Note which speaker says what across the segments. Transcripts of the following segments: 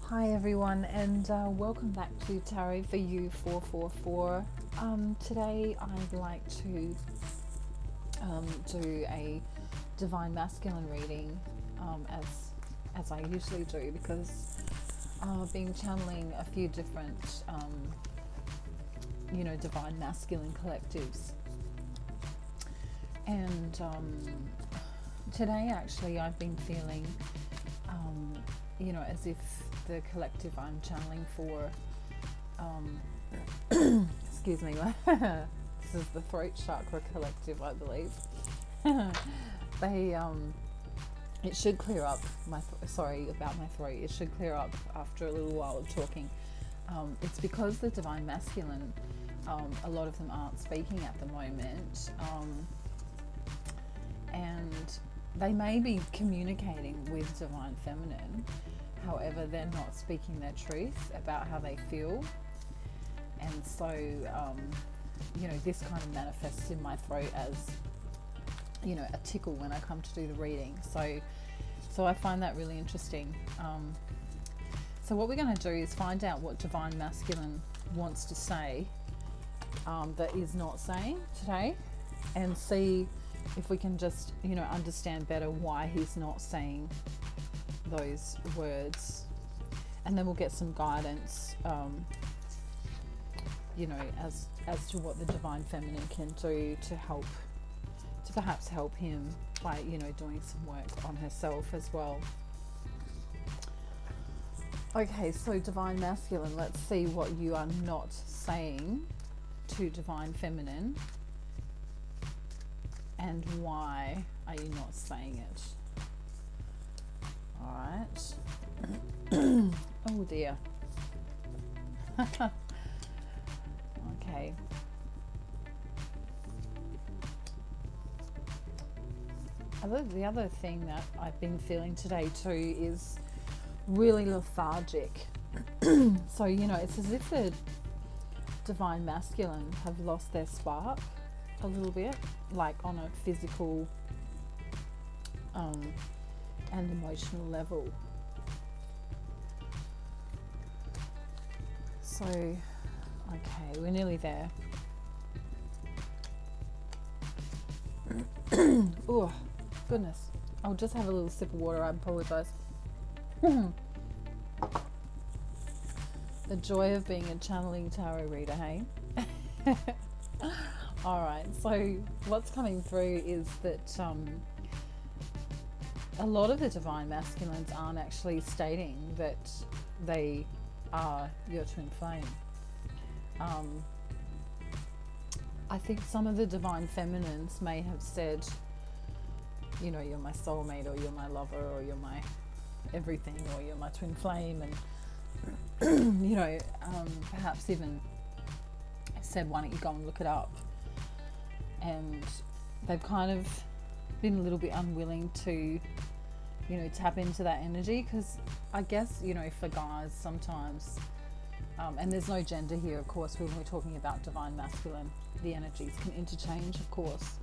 Speaker 1: Hi everyone, and welcome back to Tarot for You 444. Today I'd like to do a Divine Masculine reading, as I usually do, because I've been channeling a few different Divine Masculine collectives, and today actually I've been feeling as if the collective I'm channeling for, excuse me, this is the throat chakra collective, I believe. It should clear up about my throat. It should clear up after a little while of talking. It's because the Divine Masculine, a lot of them aren't speaking at the moment, and they may be communicating with Divine Feminine. However, they're not speaking their truth about how they feel. And so, this kind of manifests in my throat as, a tickle when I come to do the reading. So I find that really interesting. So what we're going to do is find out what Divine Masculine wants to say that is not saying today, and see if we can just, understand better why he's not saying those words, and then we'll get some guidance as to what the Divine Feminine can do to perhaps help him by doing some work on herself as well. Okay, so Divine Masculine, let's see what you are not saying to Divine Feminine, and why are you not saying it? All right. Oh dear. Okay. The other thing that I've been feeling today too is really lethargic. So, it's as if the Divine Masculine have lost their spark a little bit, like on a physical and emotional level. So, okay, we're nearly there. Oh, goodness. I'll just have a little sip of water, I apologise. The joy of being a channeling tarot reader, hey? Alright, so what's coming through is that a lot of the Divine Masculines aren't actually stating that they are your twin flame. I think some of the Divine Feminines may have said, you're my soulmate, or you're my lover, or you're my everything, or you're my twin flame, and perhaps even said, why don't you go and look it up? And they've kind of been a little bit unwilling to tap into that energy, because I guess for guys sometimes, and there's no gender here, of course, when we're talking about Divine Masculine, the energies can interchange, of course,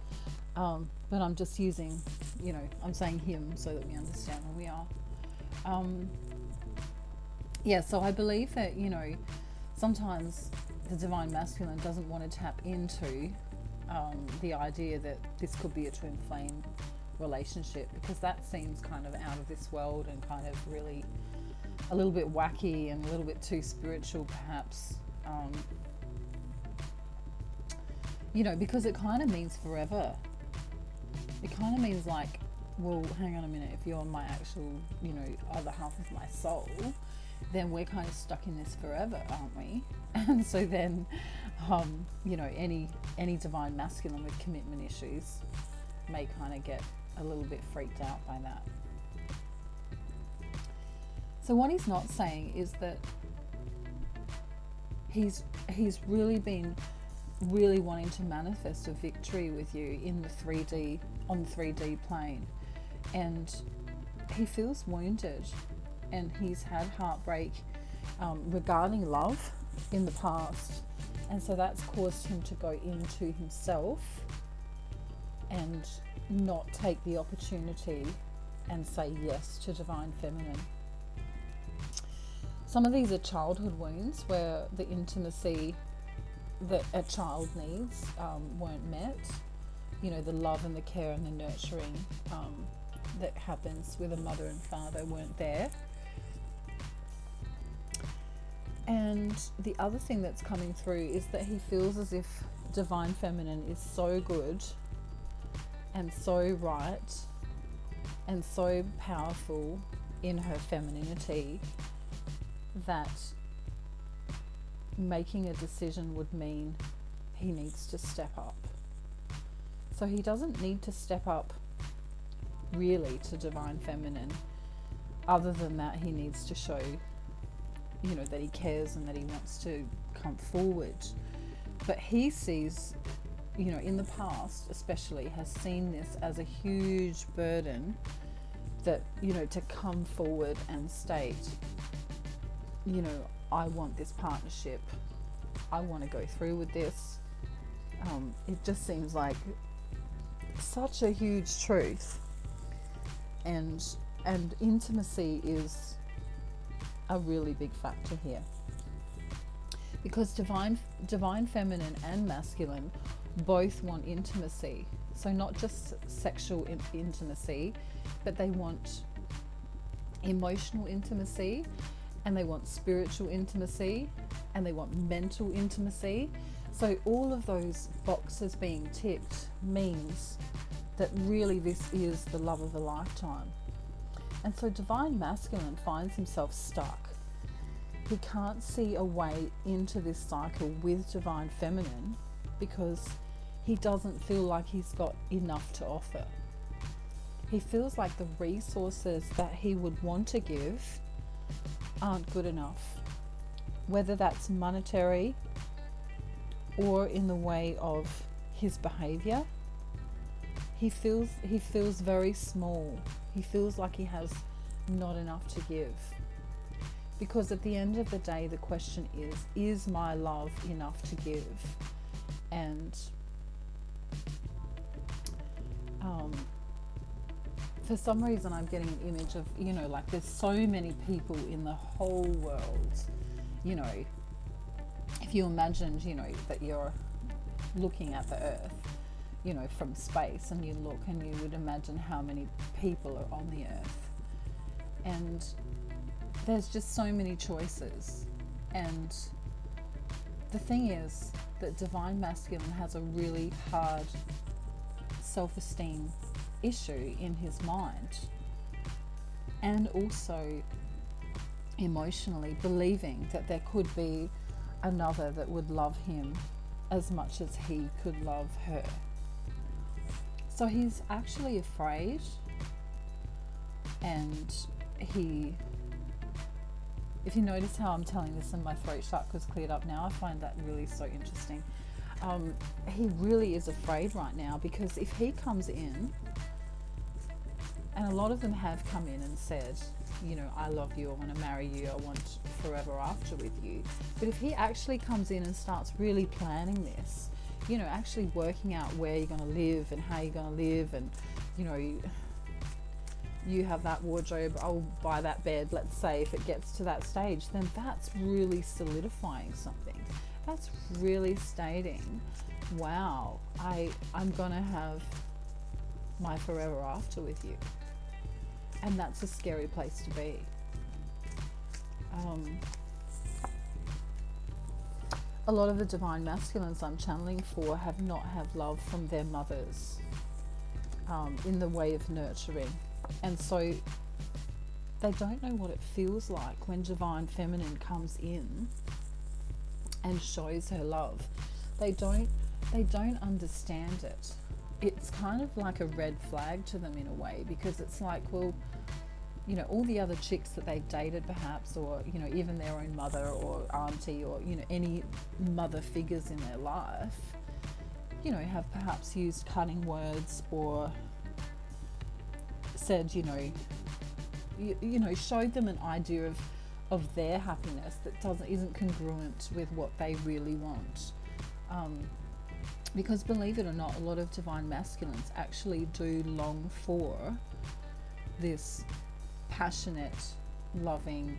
Speaker 1: but I'm just using, I'm saying him so that we understand where we are. So I believe that sometimes the Divine Masculine doesn't want to tap into the idea that this could be a twin flame relationship, because that seems kind of out of this world and kind of really a little bit wacky and a little bit too spiritual, perhaps, because it kind of means forever. It kind of means like, well, hang on a minute, if you're my actual other half of my soul, then we're kind of stuck in this forever, aren't we? And so then any Divine Masculine with commitment issues may kind of get a little bit freaked out by that. So what he's not saying is that he's really been wanting to manifest a victory with you in the 3D, on the 3D plane, and he feels wounded, and he's had heartbreak regarding love in the past, and so that's caused him to go into himself and not take the opportunity and say yes to Divine Feminine. some of these are childhood wounds where the intimacy that a child needs weren't met. You know, the love and the care and the nurturing that happens with a mother and father weren't there. And the other thing that's coming through is that he feels as if Divine Feminine is so good and so right and so powerful in her femininity that making a decision would mean he needs to step up. So he doesn't need to step up really to Divine Feminine. Other than that, he needs to show, you know, that he cares and that he wants to come forward. But he sees, you know, in the past especially, has seen this as a huge burden that, you know, to come forward and state, you know, I want this partnership, I want to go through with this. It just seems like such a huge truth, and intimacy is a really big factor here, because divine feminine and masculine both want intimacy. So not just sexual intimacy, but they want emotional intimacy, and they want spiritual intimacy, and they want mental intimacy. So all of those boxes being ticked means that really this is the love of a lifetime. And so Divine Masculine finds himself stuck. He can't see a way into this cycle with Divine Feminine because he doesn't feel like he's got enough to offer. He feels like the resources that he would want to give aren't good enough, whether that's monetary or in the way of his behavior. He feels very small. He feels like he has not enough to give. Because at the end of the day, the question is my love enough to give? And for some reason I'm getting an image of, you know, like there's so many people in the whole world. You know, if you imagined, you know, that you're looking at the earth, you know, from space, and you look and you would imagine how many people are on the earth. And there's just so many choices. And the thing is that Divine Masculine has a really hard self-esteem issue in his mind, and also emotionally believing that there could be another that would love him as much as he could love her. So he's actually afraid, and if you notice how I'm telling this and my throat chakra's cleared up now, I find that really so interesting. He really is afraid right now, because if he comes in, and a lot of them have come in and said, you know, I love you, I want to marry you, I want forever after with you. But if he actually comes in and starts really planning this, you know, actually working out where you're going to live and how you're going to live, and, you know, you have that wardrobe, I'll buy that bed, let's say, if it gets to that stage, then that's really solidifying something. That's really stating, wow, I'm going to have my forever after with you. And that's a scary place to be. A lot of the Divine Masculines I'm channeling for have not had love from their mothers in the way of nurturing. And so they don't know what it feels like when Divine Feminine comes in and shows her love. They don't understand it. It's kind of like a red flag to them in a way, because it's like, well, you know, all the other chicks that they've dated perhaps, or, you know, even their own mother or auntie, or, you know, any mother figures in their life, you know, have perhaps used cutting words or said, you know, showed them an idea of their happiness that isn't congruent with what they really want. Because believe it or not, a lot of Divine Masculines actually do long for this passionate, loving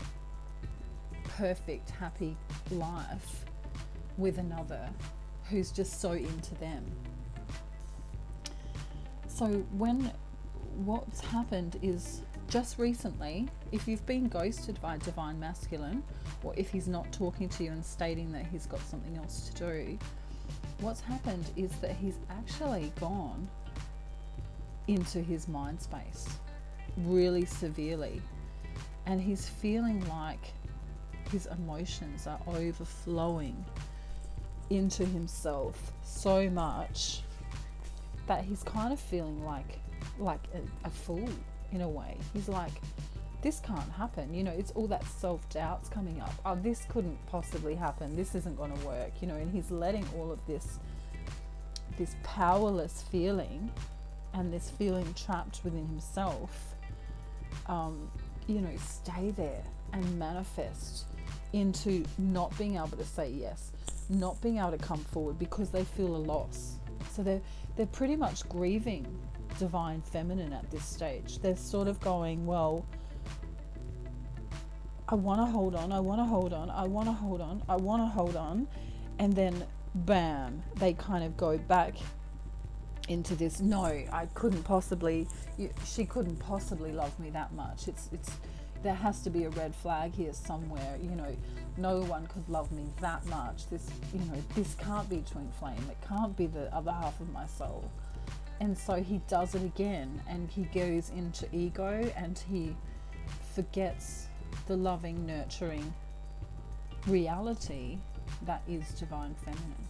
Speaker 1: perfect, happy life with another who's just so into them. So what's happened is, just recently, if you've been ghosted by Divine Masculine, or if he's not talking to you and stating that he's got something else to do, what's happened is that he's actually gone into his mind space really severely, and he's feeling like his emotions are overflowing into himself so much that he's kind of feeling like a fool in a way. He's like, this can't happen, it's all that self-doubt's coming up. Oh, this couldn't possibly happen, this isn't going to work, and he's letting all of this powerless feeling and this feeling trapped within himself stay there and manifest into not being able to say yes, not being able to come forward because they feel a loss. So they're pretty much grieving Divine Feminine at this stage. They're sort of going, well, I want to hold on, I want to hold on, I want to hold on, I want to hold on, and then bam, they kind of go back into this, no, I couldn't possibly, she couldn't possibly love me that much. It's there has to be a red flag here somewhere, no one could love me that much. This, this can't be twin flame, it can't be the other half of my soul. And so he does it again, and he goes into ego, and he forgets the loving, nurturing reality that is Divine Feminine.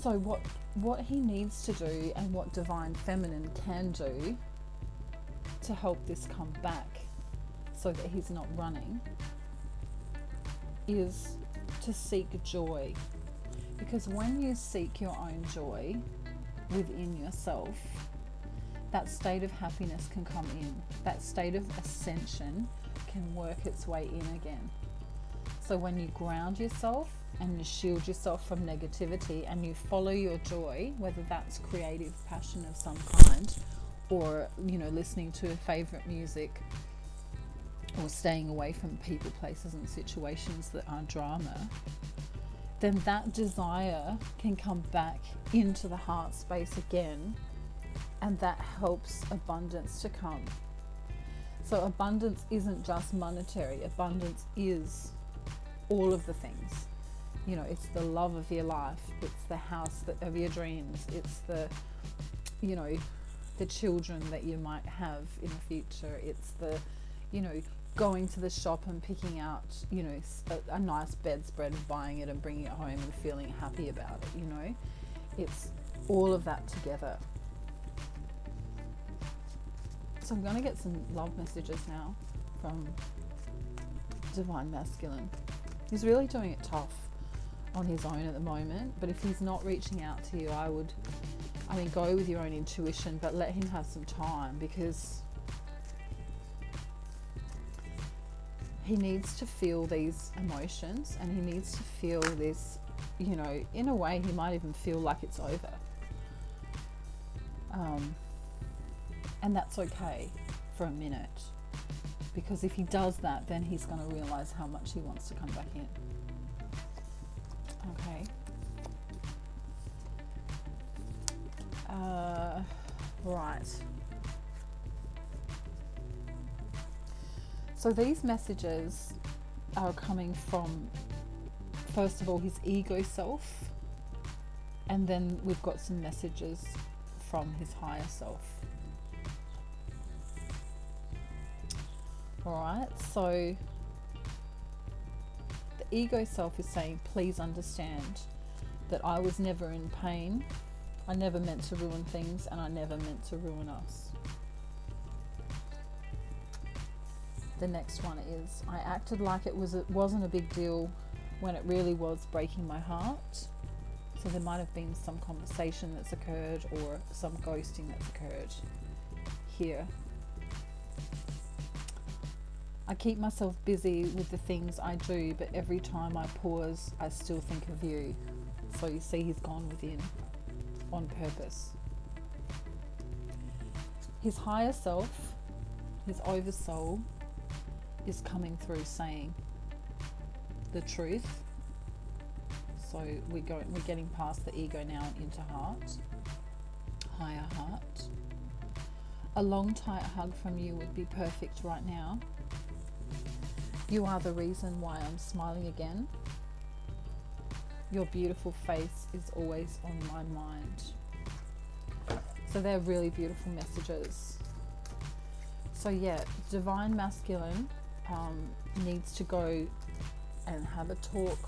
Speaker 1: So what he needs to do, and what Divine Feminine can do to help this come back so that he's not running, is to seek joy. Because when you seek your own joy within yourself, that state of happiness can come in. That state of ascension can work its way in again. So when you ground yourself and you shield yourself from negativity and you follow your joy, whether that's creative passion of some kind, or listening to a favorite music, or staying away from people, places and situations that are drama, then that desire can come back into the heart space again, and that helps abundance to come. So abundance isn't just monetary. Abundance is all of the things. It's the love of your life, it's the house of your dreams, it's the children that you might have in the future, it's the going to the shop and picking out a nice bedspread and buying it and bringing it home and feeling happy about it. It's all of that together. So I'm going to get some love messages now from Divine Masculine. He's really doing it tough on his own at the moment, but if he's not reaching out to you, go with your own intuition, but let him have some time, because he needs to feel these emotions, and he needs to feel this, in a way he might even feel like it's over. And that's okay for a minute, because if he does that, then he's going to realize how much he wants to come back in. Okay. Right. So these messages are coming from, first of all, his ego self, and then we've got some messages from his higher self. Alright, so the ego self is saying, please understand that I was never in pain, I never meant to ruin things, and I never meant to ruin us. The next one is, I acted like it wasn't a big deal when it really was breaking my heart. So there might have been some conversation that's occurred, or some ghosting that's occurred here. I keep myself busy with the things I do, but every time I pause, I still think of you. So you see, he's gone within on purpose. His higher self, his oversoul, is coming through saying the truth. So we're getting past the ego now and into heart, higher heart. A long tight hug from you would be perfect right now. You are the reason why I'm smiling again. Your beautiful face is always on my mind. So they're really beautiful messages. So yeah, divine masculine needs to go and have a talk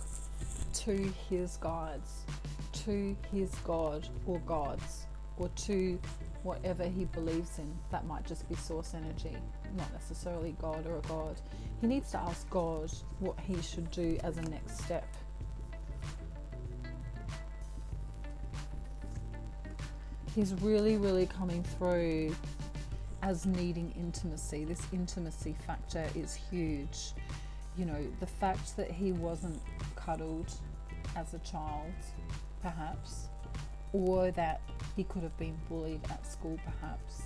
Speaker 1: to his guides, to his God or gods, or to whatever he believes in. That might just be source energy, not necessarily God or a God. He needs to ask God what he should do as a next step. He's really, really coming through as needing intimacy. This intimacy factor is huge. You know, the fact that he wasn't cuddled as a child, perhaps, or that he could have been bullied at school, perhaps,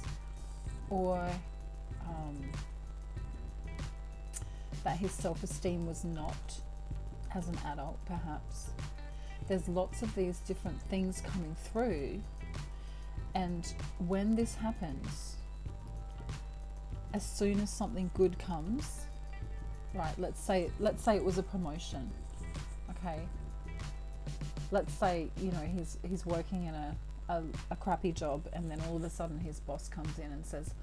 Speaker 1: or that his self-esteem was not as an adult, perhaps. There's lots of these different things coming through, and when this happens, as soon as something good comes, right, let's say it was a promotion, okay? Let's say, you know, he's working in a crappy job, and then all of a sudden his boss comes in and says,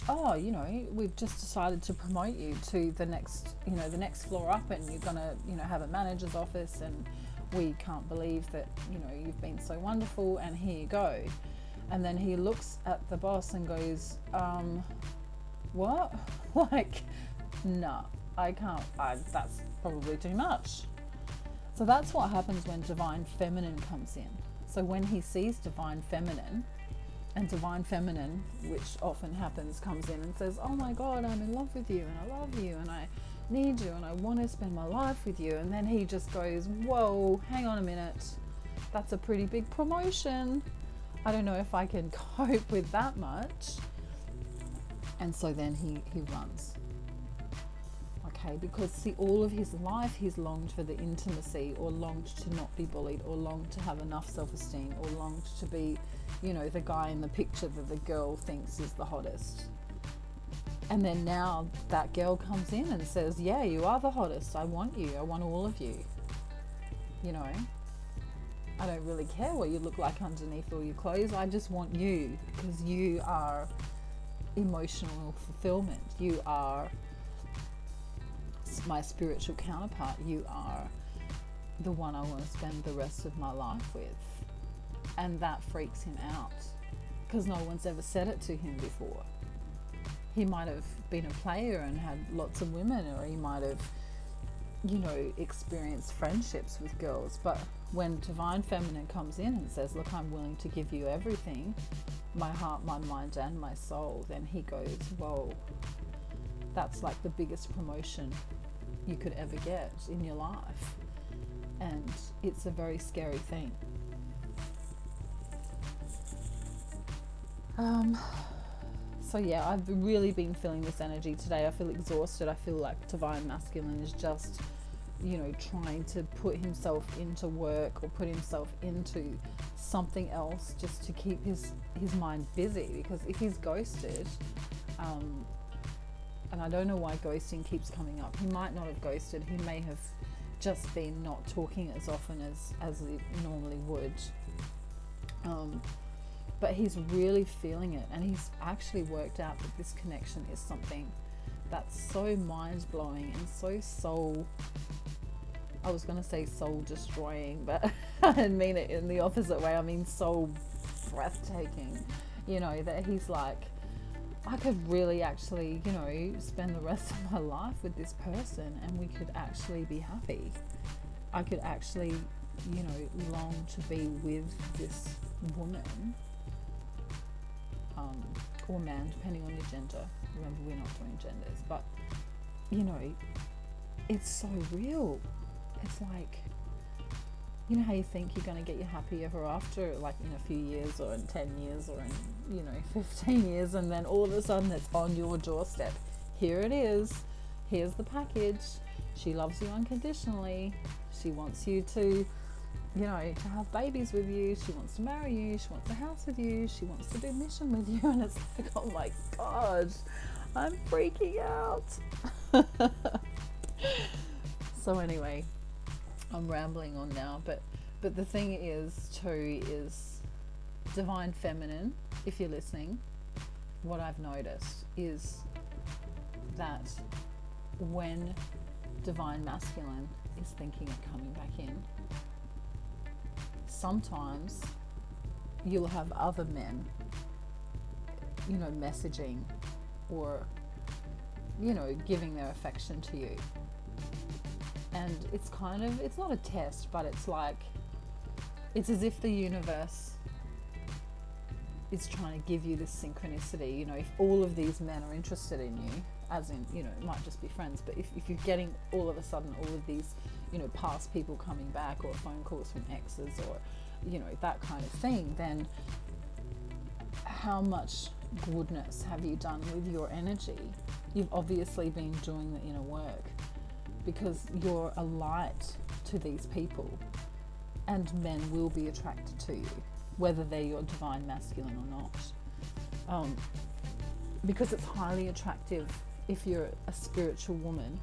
Speaker 1: oh, you know, we've just decided to promote you to the next floor up, and you're gonna, you know, have a manager's office, and we can't believe that, you know, you've been so wonderful, and here you go. And then he looks at the boss and goes, what? Like, nah, I can't, that's probably too much. So that's what happens when divine feminine comes in. So when he sees divine feminine, and divine feminine, which often happens, comes in and says, oh my God, I'm in love with you, and I love you, and I need you, and I want to spend my life with you. And then he just goes, whoa, hang on a minute, that's a pretty big promotion. I don't know if I can cope with that much. And so then he runs. Okay, because see, all of his life he's longed for the intimacy, or longed to not be bullied, or longed to have enough self-esteem, or longed to be, you know, the guy in the picture that the girl thinks is the hottest. And then now that girl comes in and says, yeah, you are the hottest, I want you, I want all of you. You know, I don't really care what you look like underneath all your clothes, I just want you, because you are emotional fulfillment, you are my spiritual counterpart, you are the one I want to spend the rest of my life with. And that freaks him out, because no one's ever said it to him before. He might have been a player and had lots of women, or he might have, you know, experienced friendships with girls, but when divine feminine comes in and says, look, I'm willing to give you everything, my heart, my mind, and my soul, then he goes, whoa, that's like the biggest promotion you could ever get in your life. And it's a very scary thing. So yeah, I've really been feeling this energy today. I feel exhausted. I feel like divine masculine is just, you know, trying to put himself into work, or put himself into something else, just to keep his mind busy. Because if he's ghosted, and I don't know why ghosting keeps coming up. He might not have ghosted. He may have just been not talking as often as he normally would. But he's really feeling it, and he's actually worked out that this connection is something that's so mind-blowing and so I was going to say soul-destroying, but I didn't mean it in the opposite way. I mean soul breathtaking, you know, that he's like, I could really actually, you know, spend the rest of my life with this person, and we could actually be happy. I could actually, you know, long to be with this woman, or man, depending on your gender. Remember, we're not doing genders, but, you know, it's so real. It's like, you know how you think you're going to get your happy ever after, like in a few years, or in 10 years, or in, you know, 15 years, and then all of a sudden it's on your doorstep. here it is. Here's the package. She loves you unconditionally. She wants you to, to have babies with you. She wants to marry you. She wants a house with you. She wants to do mission with you. And it's like, oh my God, I'm freaking out. So anyway, I'm rambling on now, but the thing is too is divine feminine, if you're listening, what I've noticed is that when divine masculine is thinking of coming back in, sometimes you'll have other men, messaging or, giving their affection to you. And it's it's not a test, but it's as if the universe is trying to give you this synchronicity. If all of these men are interested in you, as in, it might just be friends, but if you're getting all of a sudden all of these, past people coming back, or phone calls from exes, or, that kind of thing, then how much goodness have you done with your energy? You've obviously been doing the inner work, because you're a light to these people, and men will be attracted to you, whether they're your divine masculine or not. Because it's highly attractive if you're a spiritual woman,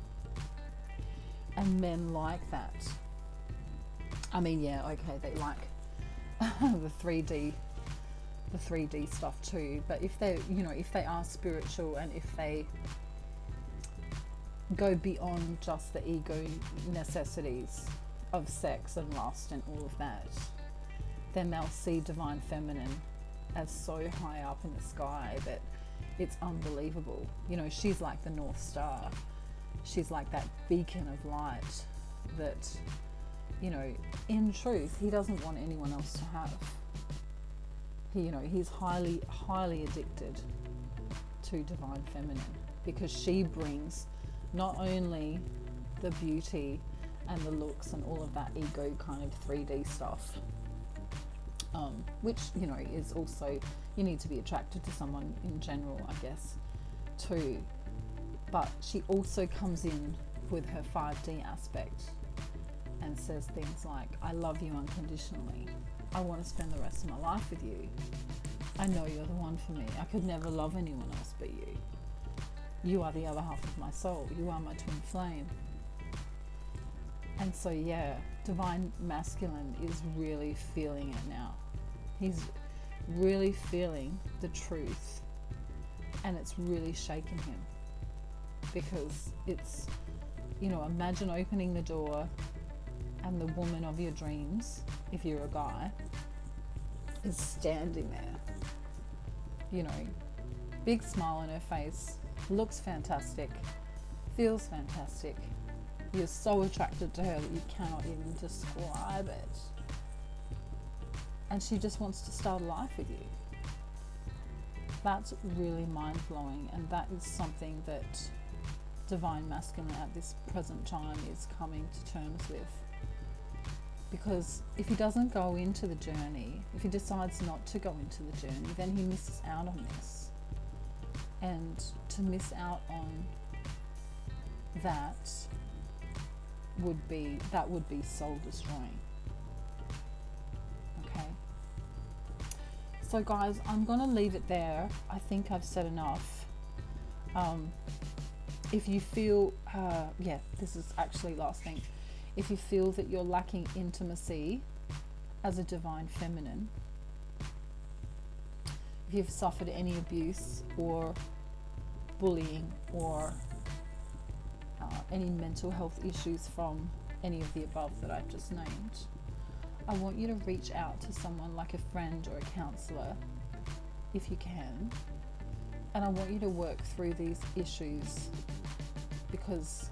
Speaker 1: and men like that. I mean, yeah, okay, they like the 3D stuff too, but if they, if they are spiritual, and if they go beyond just the ego necessities of sex and lust and all of that, then they'll see divine feminine as so high up in the sky that it's unbelievable. She's like the North Star. She's like that beacon of light that, in truth, he doesn't want anyone else to have. He's highly, highly addicted to divine feminine, because she brings not only the beauty and the looks and all of that ego kind of 3D stuff, which, is also, you need to be attracted to someone in general, I guess, too. But she also comes in with her 5D aspect and says things like, I love you unconditionally. I want to spend the rest of my life with you. I know you're the one for me. I could never love anyone else but you. You are the other half of my soul. You are my twin flame. And so, yeah, divine masculine is really feeling it now. He's really feeling the truth, and it's really shaken him, because it's, imagine opening the door and the woman of your dreams, if you're a guy, is standing there, big smile on her face, looks fantastic, feels fantastic. You're so attracted to her that you cannot even describe it. And she just wants to start a life with you. That's really mind-blowing, and that is something that divine masculine at this present time is coming to terms with. Because if he doesn't go into the journey, if he decides not to go into the journey, then he misses out on this. And to miss out on that would be soul destroying. Okay. So guys, I'm gonna leave it there. I think I've said enough. If you feel, this is actually last thing. If you feel that you're lacking intimacy as a divine feminine, if you've suffered any abuse or bullying or any mental health issues from any of the above that I've just named, I want you to reach out to someone like a friend or a counsellor if you can, and I want you to work through these issues, because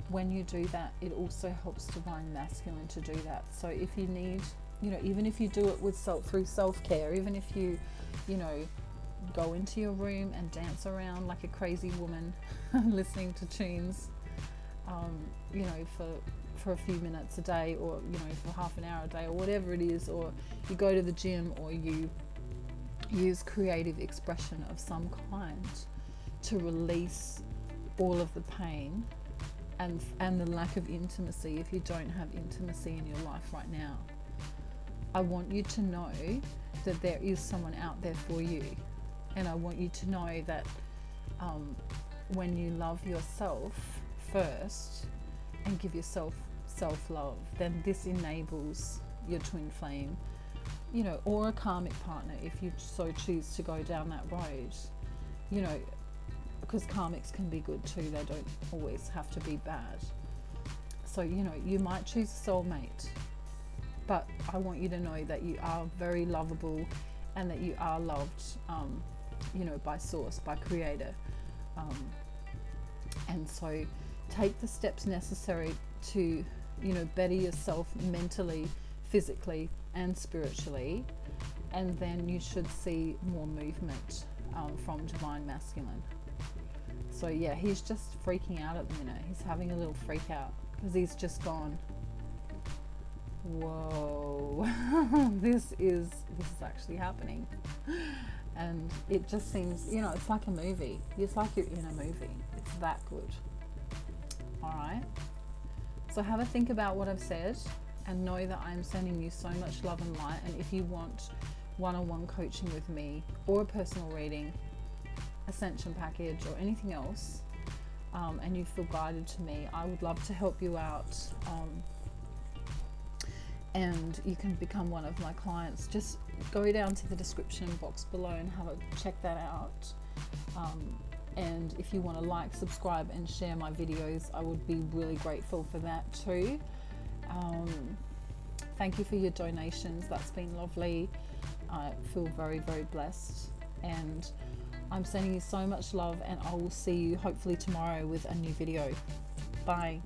Speaker 1: when you do that, it also helps divine masculine to do that. So if you need, even if you do it with through self-care, even if you, go into your room and dance around like a crazy woman listening to tunes, for a few minutes a day, or for half an hour a day, or whatever it is, or you go to the gym, or you use creative expression of some kind to release all of the pain and the lack of intimacy, if you don't have intimacy in your life right now. I want you to know that there is someone out there for you. And I want you to know that when you love yourself first and give yourself self-love, then this enables your twin flame, you know, or a karmic partner if you so choose to go down that road, you know, because karmics can be good too. They don't always have to be bad. So, you know, you might choose a soulmate, but I want you to know that you are very lovable and that you are loved, you know, by source, by creator. And so take the steps necessary to, you know, better yourself mentally, physically and spiritually, and then you should see more movement from divine masculine. So yeah, he's just freaking out at the minute. He's having a little freak out because he's just gone, whoa, this is actually happening. And it just seems, you know, it's like a movie. It's like you're in a movie. It's that good. All right. So have a think about what I've said and know that I'm sending you so much love and light. And if you want one-on-one coaching with me or a personal reading, ascension package or anything else, and you feel guided to me, I would love to help you out. And you can become one of my clients. Just go down to the description box below and check that out. And if you want to like, subscribe and share my videos, I would be really grateful for that too. Thank you for your donations. That's been lovely. I feel very, very blessed, and I'm sending you so much love, and I will see you hopefully tomorrow with a new video. Bye.